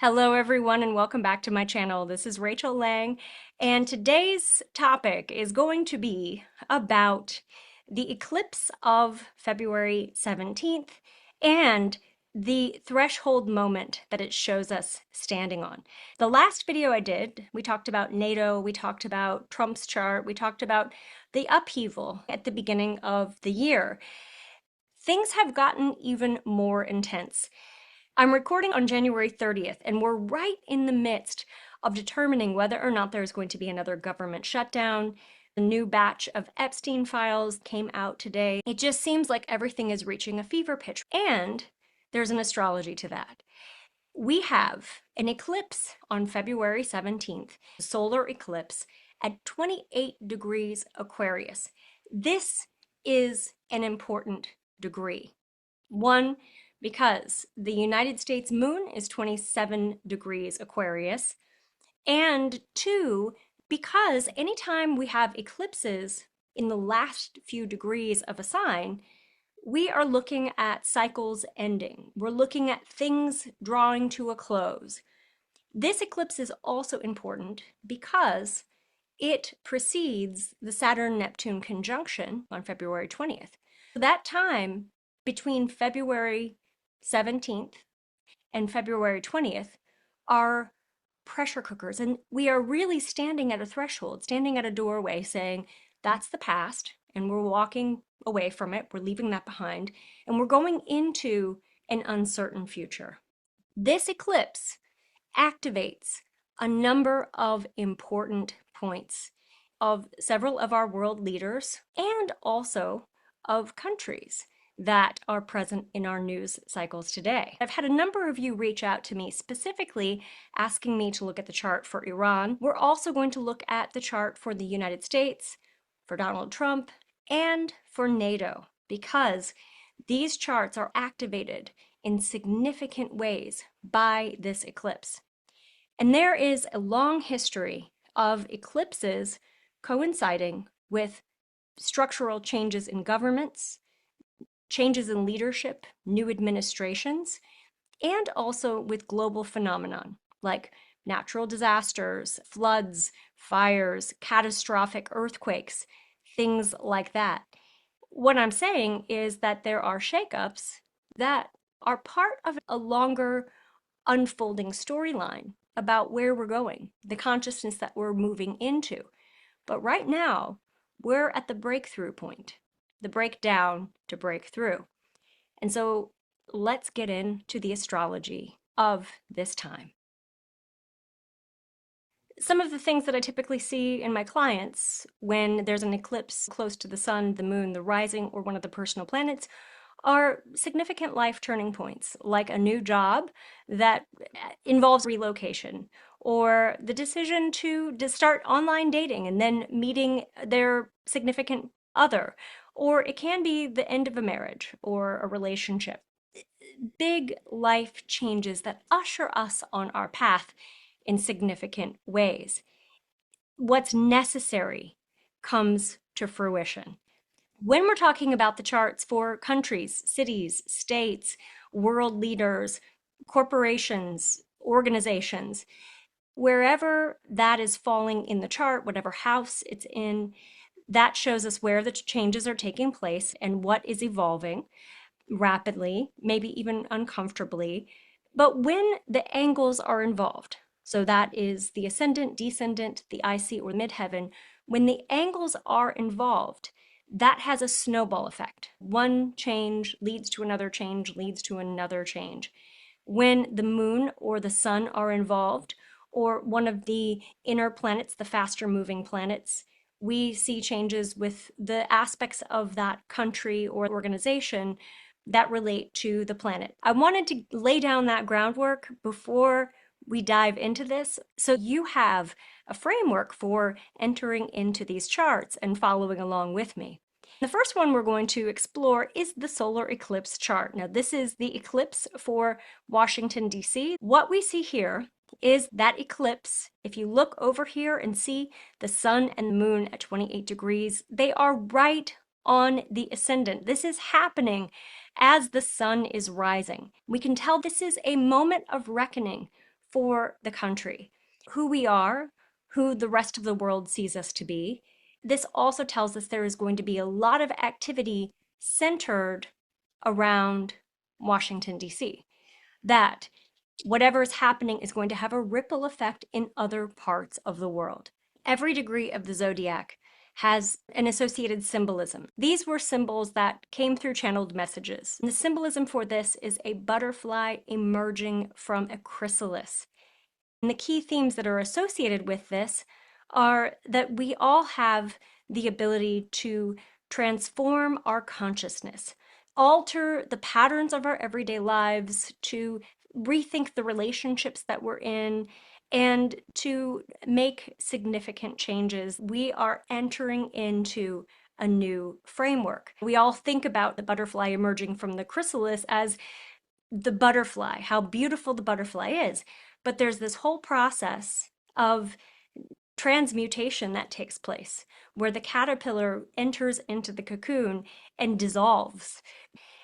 Hello everyone and welcome back to my channel. This is Rachel Lang and today's topic is going to be about the eclipse of February 17th and the threshold moment that it shows us standing on. The last video I did, we talked about NATO, we talked about Trump's chart, we talked about the upheaval at the beginning of the year. Things have gotten even more intense. I'm recording on January 30th, and we're right in the midst of determining whether or not there's going to be another government shutdown. The new batch of Epstein files came out today. It just seems like everything is reaching a fever pitch, and there's an astrology to that. We have an eclipse on February 17th, solar eclipse at 28 degrees Aquarius. This is an important degree. One, because the United States moon is 27 degrees Aquarius, and two, because anytime we have eclipses in the last few degrees of a sign, we are looking at cycles ending. We're looking at things drawing to a close. This eclipse is also important because it precedes the Saturn-Neptune conjunction on February 20th. That time between February 17th and February 20th are pressure cookers. And we are really standing at a threshold, standing at a doorway saying, that's the past, and we're walking away from it. We're leaving that behind, and we're going into an uncertain future. This eclipse activates a number of important points of several of our world leaders and also of countries that are present in our news cycles today. I've had a number of you reach out to me specifically asking me to look at the chart for Iran. We're also going to look at the chart for the United States, for Donald Trump, and for NATO, because these charts are activated in significant ways by this eclipse. And there is a long history of eclipses coinciding with structural changes in governments, changes in leadership, new administrations, and also with global phenomenon like natural disasters, floods, fires, catastrophic earthquakes, things like that. What I'm saying is that there are shakeups that are part of a longer unfolding storyline about where we're going, the consciousness that we're moving into. But right now, we're at the breakthrough point, the breakdown to break through. And so let's get into the astrology of this time. Some of the things that I typically see in my clients when there's an eclipse close to the sun, the moon, the rising, or one of the personal planets are significant life turning points, like a new job that involves relocation, or the decision to start online dating and then meeting their significant other, or it can be the end of a marriage or a relationship. Big life changes that usher us on our path in significant ways. What's necessary comes to fruition. When we're talking about the charts for countries, cities, states, world leaders, corporations, organizations, wherever that is falling in the chart, whatever house it's in, that shows us where the changes are taking place and what is evolving rapidly, maybe even uncomfortably. But when the angles are involved, so that is the ascendant, descendant, the IC, or midheaven, when the angles are involved, that has a snowball effect. One change leads to another change, leads to another change. When the moon or the sun are involved, or one of the inner planets, the faster moving planets, we see changes with the aspects of that country or organization that relate to the planet. I wanted to lay down that groundwork before we dive into this, so you have a framework for entering into these charts and following along with me. The first one we're going to explore is the solar eclipse chart. Now, this is the eclipse for Washington, D.C. What we see here is that eclipse. If you look over here and see the sun and the moon at 28 degrees, they are right on the ascendant. This is happening as the sun is rising. We can tell this is a moment of reckoning for the country, who we are, who the rest of the world sees us to be. This also tells us there is going to be a lot of activity centered around Washington, D.C., that whatever is happening is going to have a ripple effect in other parts of the world. Every degree of the zodiac has an associated symbolism. These were symbols that came through channeled messages. And the symbolism for this is a butterfly emerging from a chrysalis. And the key themes that are associated with this are that we all have the ability to transform our consciousness, alter the patterns of our everyday lives, to rethink the relationships that we're in, and to make significant changes. We are entering into a new framework. We all think about the butterfly emerging from the chrysalis as the butterfly, how beautiful the butterfly is. But there's this whole process of transmutation that takes place where the caterpillar enters into the cocoon and dissolves.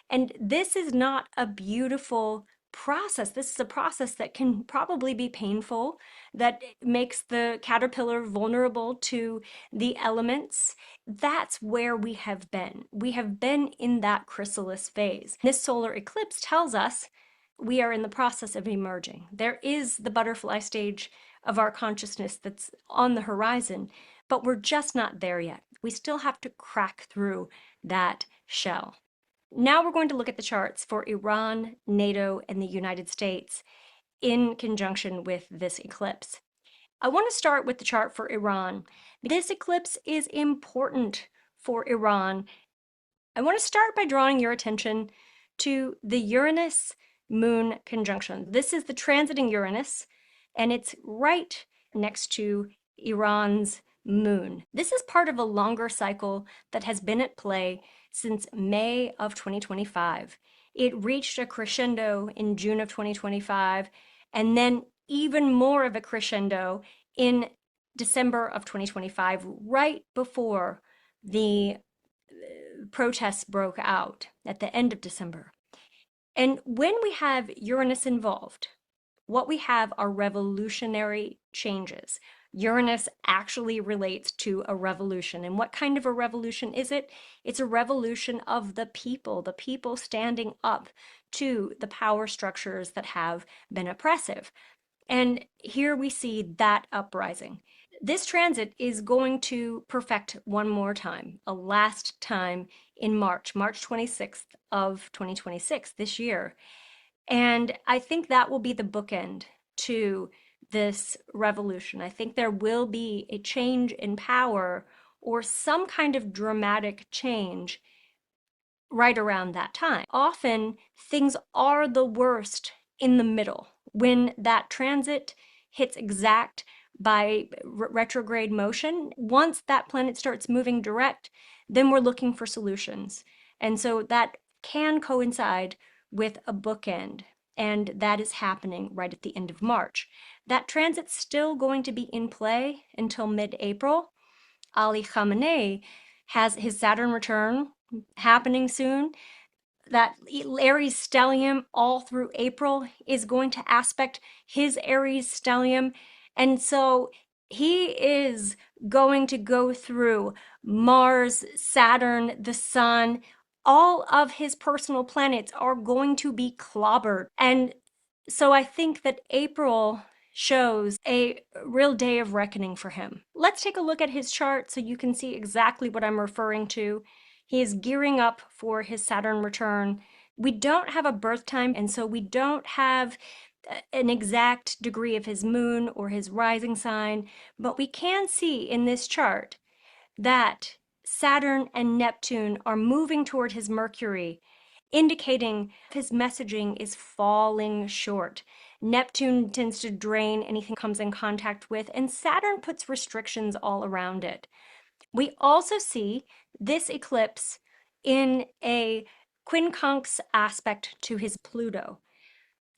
And this is not a beautiful process. This is a process that can probably be painful, that makes the caterpillar vulnerable to the elements. That's where we have been. We have been in that chrysalis phase. This solar eclipse tells us we are in the process of emerging. There is the butterfly stage of our consciousness that's on the horizon, but we're just not there yet. We still have to crack through that shell. Now we're going to look at the charts for Iran, NATO, and the United States in conjunction with this eclipse. I want to start with the chart for Iran. This eclipse is important for Iran. I want to start by drawing your attention to the Uranus-Moon conjunction. This is the transiting Uranus, and it's right next to Iran's moon. This is part of a longer cycle that has been at play since May of 2025. It reached a crescendo in June of 2025, and then even more of a crescendo in December of 2025, right before the protests broke out at the end of December. And when we have Uranus involved, what we have are revolutionary changes. Uranus actually relates to a revolution. And what kind of a revolution is it? It's a revolution of the people standing up to the power structures that have been oppressive. And here we see that uprising. This transit is going to perfect one more time, a last time in March 26th of 2026, this year. And I think that will be the bookend to this revolution. I think there will be a change in power or some kind of dramatic change right around that time. Often things are the worst in the middle when that transit hits exact by retrograde motion. Once that planet starts moving direct, then we're looking for solutions. And so that can coincide with a bookend, and that is happening right at the end of March. That transit's still going to be in play until mid-April. Ali Khamenei has his Saturn return happening soon. That Aries stellium all through April is going to aspect his Aries stellium. And so he is going to go through Mars, Saturn, the Sun. All of his personal planets are going to be clobbered. And so I think that April shows a real day of reckoning for him. Let's take a look at his chart so you can see exactly what I'm referring to. He is gearing up for his Saturn return. We don't have a birth time, and so we don't have an exact degree of his moon or his rising sign, but we can see in this chart that Saturn and Neptune are moving toward his Mercury, indicating his messaging is falling short. Neptune tends to drain anything it comes in contact with, and Saturn puts restrictions all around it. We also see this eclipse in a quincunx aspect to his Pluto.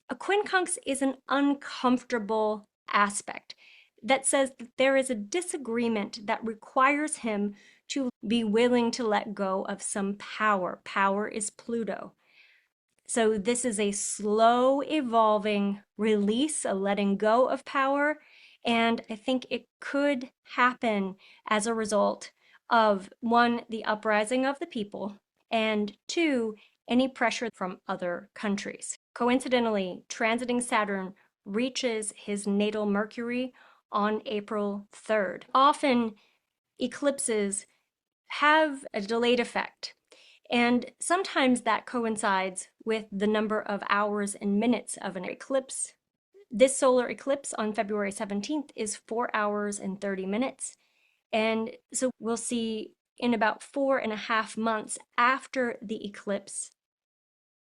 A quincunx is an uncomfortable aspect that says that there is a disagreement that requires him to be willing to let go of some power. Power is Pluto. So this is a slow evolving release, a letting go of power. And I think it could happen as a result of one, the uprising of the people, and two, any pressure from other countries. Coincidentally, transiting Saturn reaches his natal Mercury on April 3rd. Often, eclipses have a delayed effect. And sometimes that coincides with the number of hours and minutes of an eclipse. This solar eclipse on February 17th is 4 hours and 30 minutes. And so we'll see in about 4.5 months after the eclipse,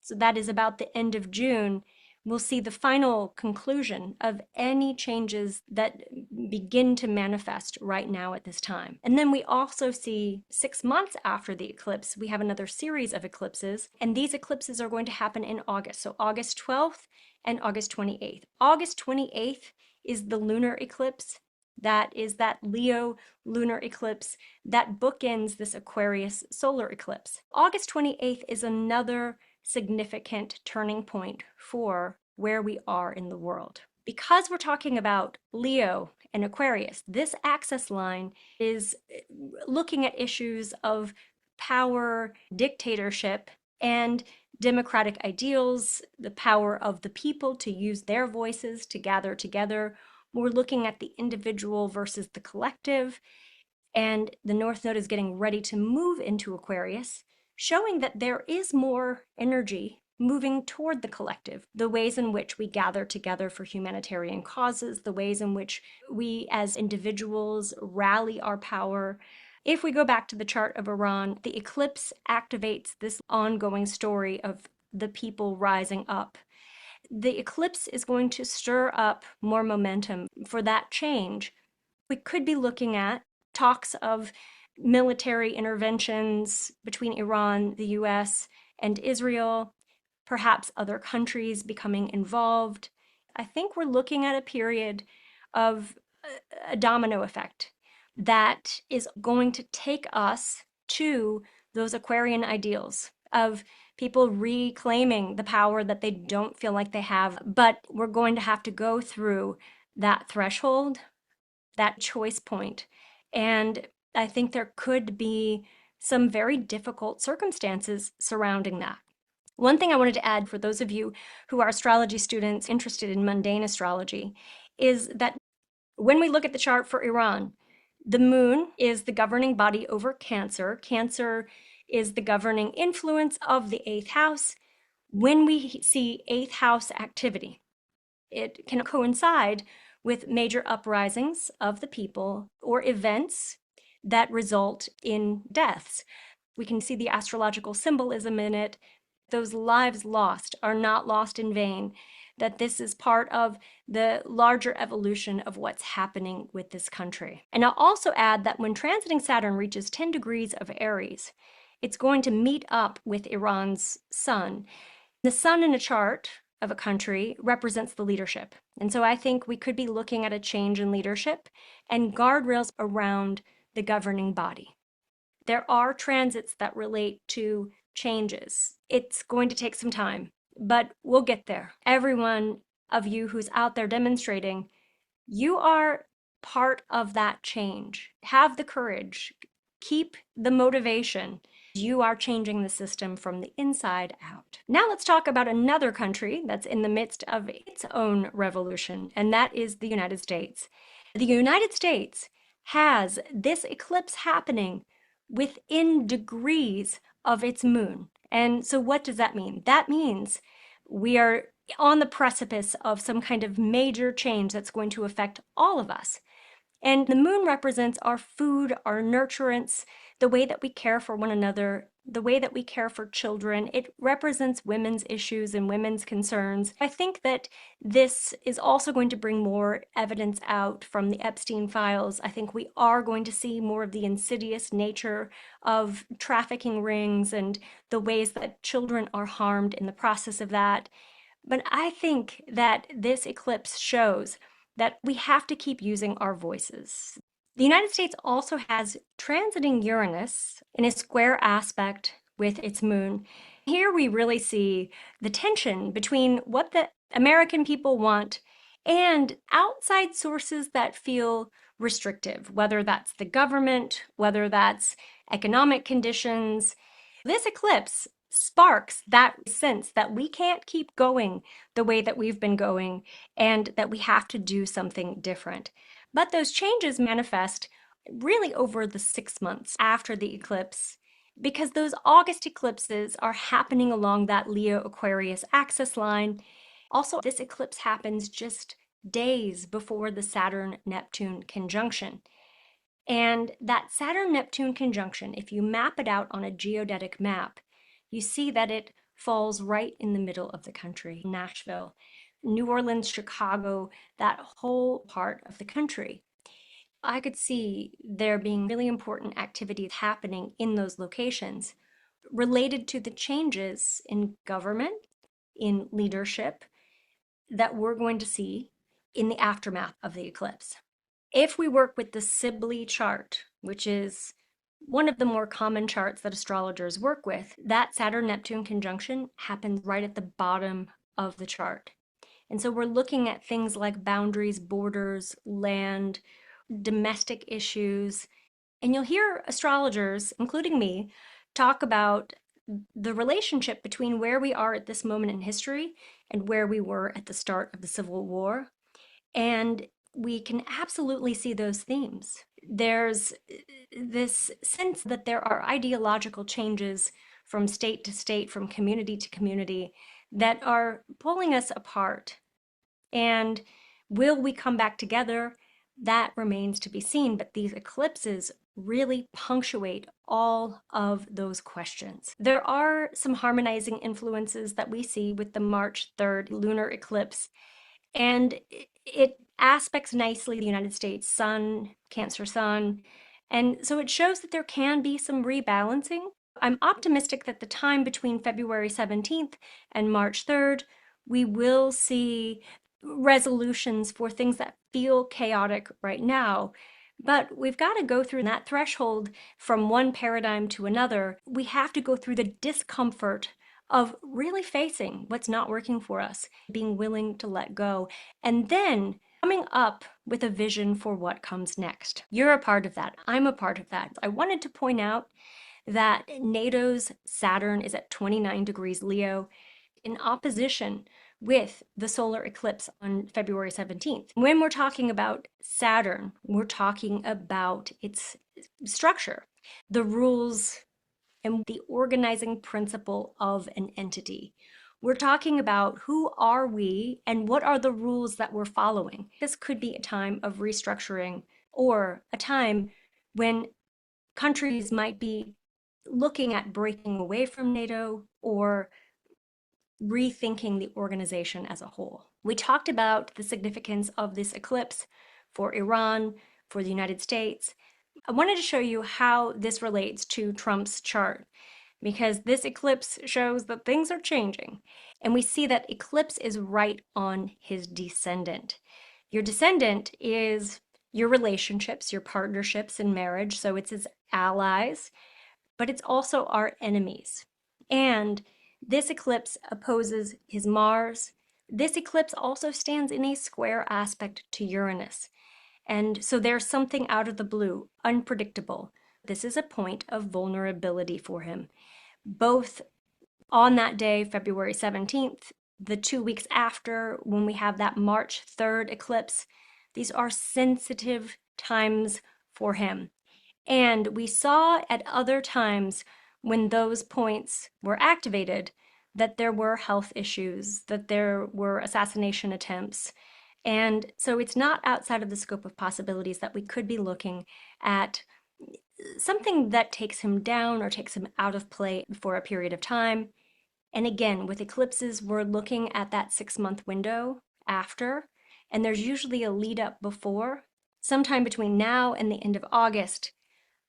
so that is about the end of June, we'll see the final conclusion of any changes that begin to manifest right now at this time. And then we also see 6 months after the eclipse, we have another series of eclipses, and these eclipses are going to happen in August. So August 12th and August 28th. August 28th is the lunar eclipse. That is that Leo lunar eclipse that bookends this Aquarius solar eclipse. August 28th is another significant turning point for where we are in the world. Because we're talking about Leo and Aquarius, this axis line is looking at issues of power, dictatorship, and democratic ideals, the power of the people to use their voices to gather together. We're looking at the individual versus the collective, and the North Node is getting ready to move into Aquarius, showing that there is more energy moving toward the collective, the ways in which we gather together for humanitarian causes, the ways in which we as individuals rally our power. If we go back to the chart of Iran, the eclipse activates this ongoing story of the people rising up. The eclipse is going to stir up more momentum for that change. We could be looking at talks of military interventions between Iran, the US, and Israel, perhaps other countries becoming involved. I think we're looking at a period of a domino effect that is going to take us to those Aquarian ideals of people reclaiming the power that they don't feel like they have. But we're going to have to go through that threshold, that choice point. And I think there could be some very difficult circumstances surrounding that. One thing I wanted to add for those of you who are astrology students interested in mundane astrology is that when we look at the chart for Iran, the moon is the governing body over Cancer. Cancer is the governing influence of the eighth house. When we see eighth house activity, it can coincide with major uprisings of the people or events that result in deaths. We can see the astrological symbolism in it. Those lives lost are not lost in vain, that this is part of the larger evolution of what's happening with this country. And I'll also add that when transiting Saturn reaches 10 degrees of Aries, it's going to meet up with Iran's sun. The sun in a chart of a country represents the leadership. And so I think we could be looking at a change in leadership and guardrails around the governing body. There are transits that relate to changes. It's going to take some time, but we'll get there. Every one of you who's out there demonstrating, you are part of that change. Have the courage, keep the motivation. You are changing the system from the inside out. Now let's talk about another country that's in the midst of its own revolution, and that is the United States. The United States has this eclipse happening within degrees of its moon. And so what does that mean? That means we are on the precipice of some kind of major change that's going to affect all of us. And the moon represents our food, our nurturance, the way that we care for one another, the way that we care for children. It represents women's issues and women's concerns. I think that this is also going to bring more evidence out from the Epstein files. I think we are going to see more of the insidious nature of trafficking rings and the ways that children are harmed in the process of that. But I think that this eclipse shows that we have to keep using our voices. The United States also has transiting Uranus in a square aspect with its moon. Here we really see the tension between what the American people want and outside sources that feel restrictive, whether that's the government, whether that's economic conditions. This eclipse sparks that sense that we can't keep going the way that we've been going and that we have to do something different. But those changes manifest really over the 6 months after the eclipse, because those August eclipses are happening along that Leo Aquarius axis line. Also, this eclipse happens just days before the Saturn-Neptune conjunction. And that Saturn-Neptune conjunction, if you map it out on a geodetic map, you see that it falls right in the middle of the country. Nashville, New Orleans, Chicago, that whole part of the country. I could see there being really important activities happening in those locations related to the changes in government, in leadership that we're going to see in the aftermath of the eclipse. If we work with the Sibley chart, which is one of the more common charts that astrologers work with, that Saturn-Neptune conjunction happens right at the bottom of the chart. And so we're looking at things like boundaries, borders, land, domestic issues. And you'll hear astrologers, including me, talk about the relationship between where we are at this moment in history and where we were at the start of the Civil War. And we can absolutely see those themes. There's this sense that there are ideological changes from state to state, from community to community, that are pulling us apart. And will we come back together? That remains to be seen. But these eclipses really punctuate all of those questions. There are some harmonizing influences that we see with the March 3rd lunar eclipse, and it aspects nicely the United States sun, Cancer sun. And so it shows that there can be some rebalancing. I'm optimistic that the time between February 17th and March 3rd, we will see resolutions for things that feel chaotic right now. But we've got to go through that threshold from one paradigm to another. We have to go through the discomfort of really facing what's not working for us, being willing to let go, and then coming up with a vision for what comes next. You're a part of that. I'm a part of that. I wanted to point out that NATO's Saturn is at 29 degrees Leo in opposition with the solar eclipse on February 17th. When we're talking about Saturn, we're talking about its structure, the rules, and the organizing principle of an entity. We're talking about who are we and what are the rules that we're following. This could be a time of restructuring or a time when countries might be looking at breaking away from NATO or rethinking the organization as a whole. We talked about the significance of this eclipse for Iran, for the United States. I wanted to show you how this relates to Trump's chart, because this eclipse shows that things are changing. And we see that eclipse is right on his descendant. Your descendant is your relationships, your partnerships in marriage. So it's his allies, but it's also our enemies. And this eclipse opposes his Mars. This eclipse also stands in a square aspect to Uranus. And so there's something out of the blue, unpredictable. This is a point of vulnerability for him. Both on that day, February 17th, the 2 weeks after, when we have that March 3rd eclipse, these are sensitive times for him. And we saw at other times when those points were activated that there were health issues, that there were assassination attempts. And so it's not outside of the scope of possibilities that we could be looking at something that takes him down or takes him out of play for a period of time. And again, with eclipses, we're looking at that 6-month window after, and there's usually a lead up before. Sometime between now and the end of August,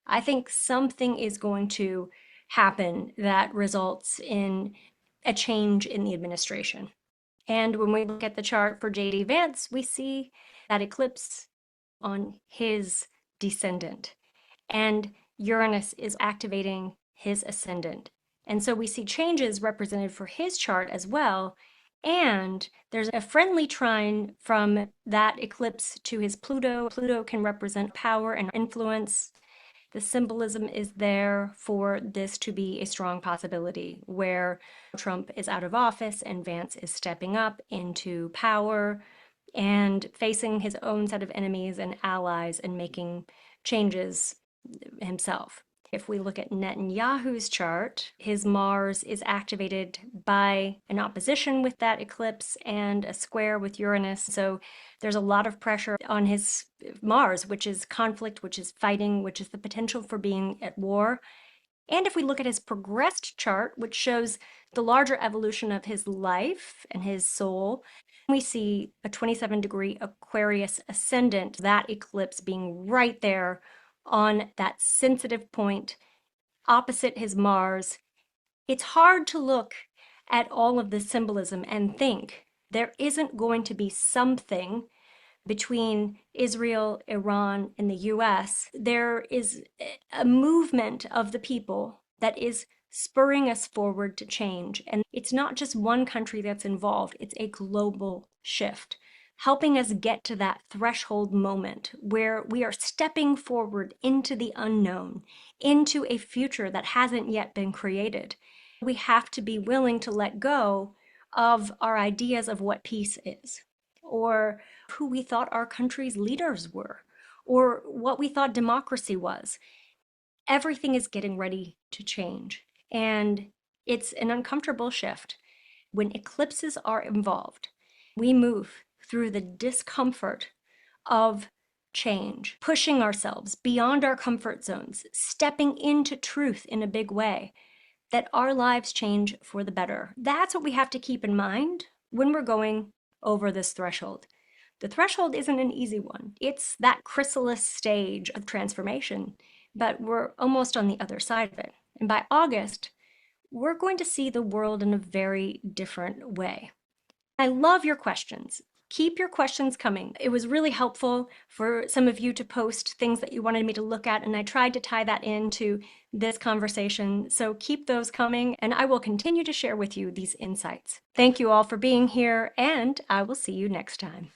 I think something is going to happen that results in a change in the administration. And when we look at the chart for J.D. Vance, we see that eclipse on his descendant. And Uranus is activating his ascendant. And so we see changes represented for his chart as well. And there's a friendly trine from that eclipse to his Pluto. Pluto can represent power and influence. The symbolism is there for this to be a strong possibility where Trump is out of office and Vance is stepping up into power and facing his own set of enemies and allies and making changes himself. If we look at Netanyahu's chart, his Mars is activated by an opposition with that eclipse and a square with Uranus. So there's a lot of pressure on his Mars, which is conflict, which is fighting, which is the potential for being at war. And if we look at his progressed chart, which shows the larger evolution of his life and his soul, we see a 27-degree Aquarius ascendant, that eclipse being right there on that sensitive point opposite his Mars. It's hard to look at all of the symbolism and think there isn't going to be something between Israel, Iran, and the US. There is a movement of the people that is spurring us forward to change. And it's not just one country that's involved, it's a global shift, helping us get to that threshold moment where we are stepping forward into the unknown, into a future that hasn't yet been created. We have to be willing to let go of our ideas of what peace is, or who we thought our country's leaders were, or what we thought democracy was. Everything is getting ready to change. And it's an uncomfortable shift. When eclipses are involved, we move through the discomfort of change, pushing ourselves beyond our comfort zones, stepping into truth in a big way, that our lives change for the better. That's what we have to keep in mind when we're going over this threshold. The threshold isn't an easy one. It's that chrysalis stage of transformation, but we're almost on the other side of it. And by August, we're going to see the world in a very different way. I love your questions. Keep your questions coming. It was really helpful for some of you to post things that you wanted me to look at, and I tried to tie that into this conversation. So keep those coming, and I will continue to share with you these insights. Thank you all for being here, and I will see you next time.